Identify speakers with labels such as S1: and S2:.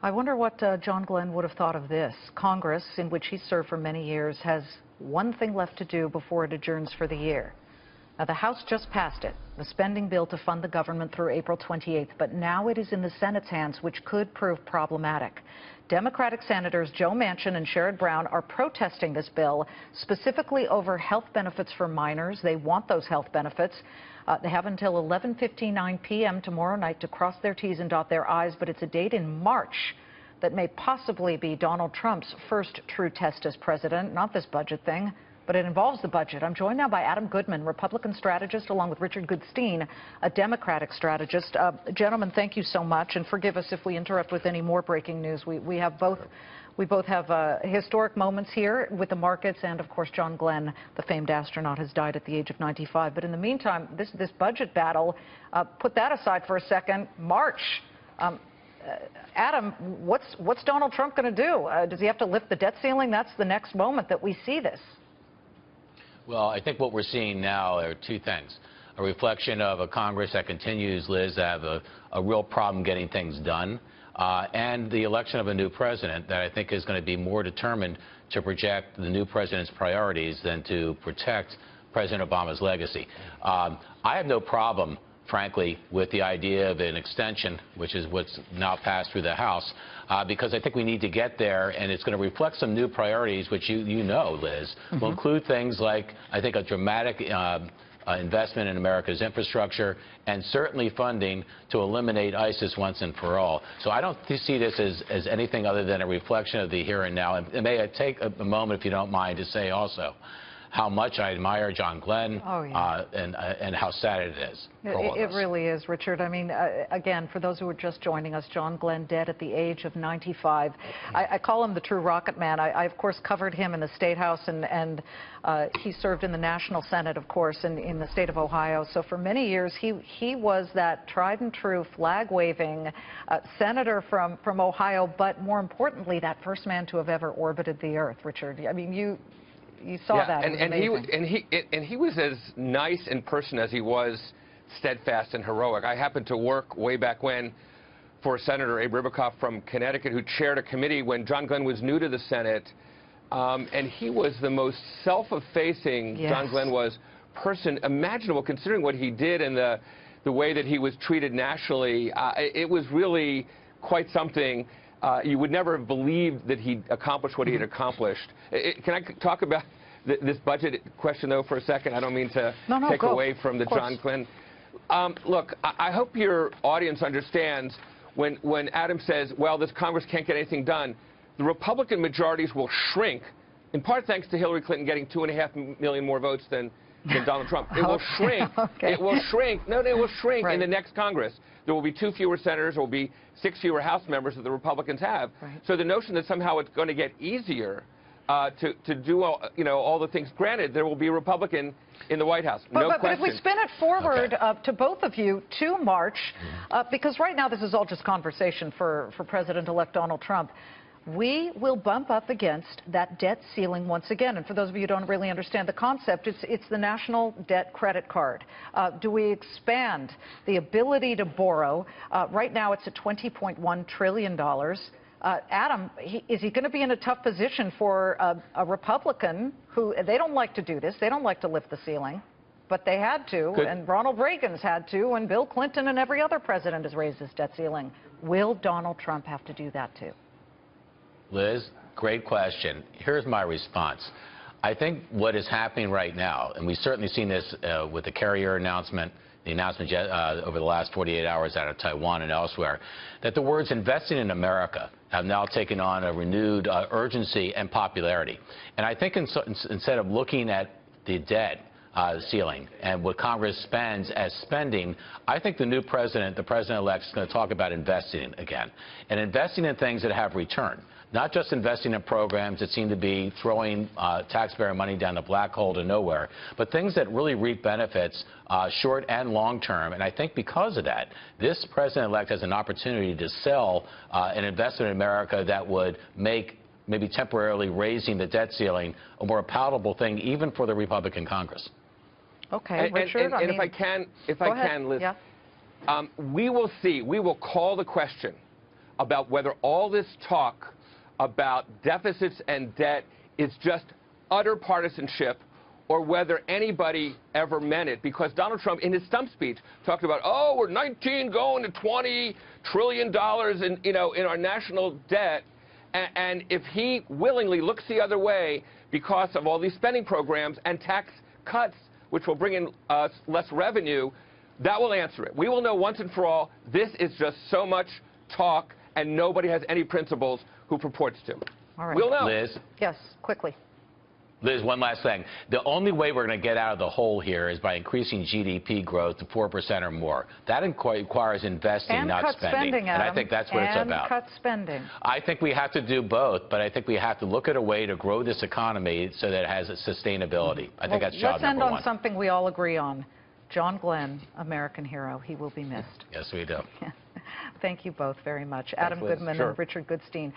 S1: I wonder what John Glenn would have thought of this. Congress, in which he served for many years, has one thing left to do before it adjourns for the year. Now, the House just passed it, the spending bill to fund the government through April 28th, but now it is in the Senate's hands, which could prove problematic. Democratic Senators Joe Manchin and Sherrod Brown are protesting this bill, specifically over health benefits for minors. They want those health benefits. They have until 11:59 p.m. tomorrow night to cross their T's and dot their I's, but it's a date in March that may possibly be Donald Trump's first true test as president. Not this budget thing, but it involves the budget. I'm joined now by Adam Goodman, Republican strategist, along with Richard Goodstein, a Democratic strategist. Gentlemen, thank you so much, and forgive us if we interrupt with any more breaking news. We both have historic moments here with the markets, and of course John Glenn, the famed astronaut, has died at the age of 95. But in the meantime, this budget battle, put that aside for a second. March. Adam, what's Donald Trump going to do? Does he have to lift the debt ceiling? That's the next moment that we see this.
S2: Well, I think what we're seeing now are two things. A reflection of a Congress that continues, Liz, to have a real problem getting things done, and the election of a new president that I think is going to be more determined to project the new president's priorities than to protect President Obama's legacy. I have no problem, frankly, with the idea of an extension, which is what's now passed through the House, because I think we need to get there, and it's going to reflect some new priorities, which you know, Liz, will include things like, I think, a dramatic investment in America's infrastructure, and certainly funding to eliminate ISIS once and for all. So I don't see this as anything other than a reflection of the here and now. And may I take a moment, if you don't mind, to say also how much I admire John Glenn, and how sad it is.
S1: It really is, Richard. I mean, again, for those who are just joining us, John Glenn dead at the age of 95. I call him the true rocket man. I of course, covered him in the State House, and he served in the National Senate, of course, in the state of Ohio. So for many years, he was that tried and true flag-waving senator from Ohio, but more importantly, that first man to have ever orbited the Earth, Richard. I mean, you saw that.
S3: And he was as nice in person as he was steadfast and heroic. I happened to work way back when for Senator Abe Ribicoff from Connecticut, who chaired a committee when John Glenn was new to the Senate, and he was the most self-effacing, John Glenn was, person imaginable, considering what he did and the way that he was treated nationally. It was really quite something. You would never have believed that he'd accomplished what he had accomplished. Can I talk about this budget question, though, for a second? I don't mean to take away from the John Glenn. Look, I hope your audience understands when Adam says, well, this Congress can't get anything done, the Republican majorities will shrink, in part thanks to Hillary Clinton getting 2.5 million more votes than Donald Trump. It will shrink. It will shrink. No, it will shrink in the next Congress. There will be 2 fewer senators. There will be 6 fewer House members that the Republicans have. So the notion that somehow it's going to get easier to do all the things. Granted, there will be a Republican in the White House. No question. But
S1: if we spin it forward to both of you to March, because right now this is all just conversation for President-elect Donald Trump. We will bump up against that debt ceiling once again. And for those of you who don't really understand the concept, it's the national debt credit card. Do we expand the ability to borrow? Right now it's at $20.1 trillion. Adam, is he going to be in a tough position for a Republican who, they don't like to do this. They don't like to lift the ceiling. But they had to, and Ronald Reagan's had to, and Bill Clinton and every other president has raised this debt ceiling. Will Donald Trump have to do that too?
S2: Liz, great question. Here's my response. I think what is happening right now, and we've certainly seen this with the carrier announcement, the announcement over the last 48 hours out of Taiwan and elsewhere, that the words investing in America have now taken on a renewed urgency and popularity. And I think instead of looking at the debt ceiling and what Congress spends as spending, I think the new president, the president-elect, is going to talk about investing again, and investing in things that have return. Not just investing in programs that seem to be throwing taxpayer money down the black hole to nowhere, but things that really reap benefits short and long term. And I think because of that, this president-elect has an opportunity to sell an investment in America that would make maybe temporarily raising the debt ceiling a more palatable thing, even for the Republican Congress.
S1: Okay, Richard.
S3: And if I can, Liz, we will see. We will call the question about whether all this talk about deficits and debt is just utter partisanship or whether anybody ever meant it. Because Donald Trump, in his stump speech, talked about, oh, we're 19 going to $20 trillion in our national debt. And if he willingly looks the other way because of all these spending programs and tax cuts, which will bring in less revenue, that will answer it. We will know once and for all, this is just so much talk and nobody has any principles who purports to.
S1: All right.
S3: We'll know.
S2: Liz?
S1: Yes, quickly.
S2: Liz, one last thing. The only way we're going to get out of the hole here is by increasing GDP growth to 4% or more. That requires investing,
S1: And
S2: not
S1: cut spending,
S2: And I
S1: Adam.
S2: think that's what it's about.
S1: And cut spending.
S2: I think we have to do both, but I think we have to look at a way to grow this economy so that it has a sustainability. I think that's job number one.
S1: Let's end on something we all agree on. John Glenn, American hero. He will be missed.
S2: Yes, we do.
S1: Thank you both very much. Adam Goodman and Richard Goodstein.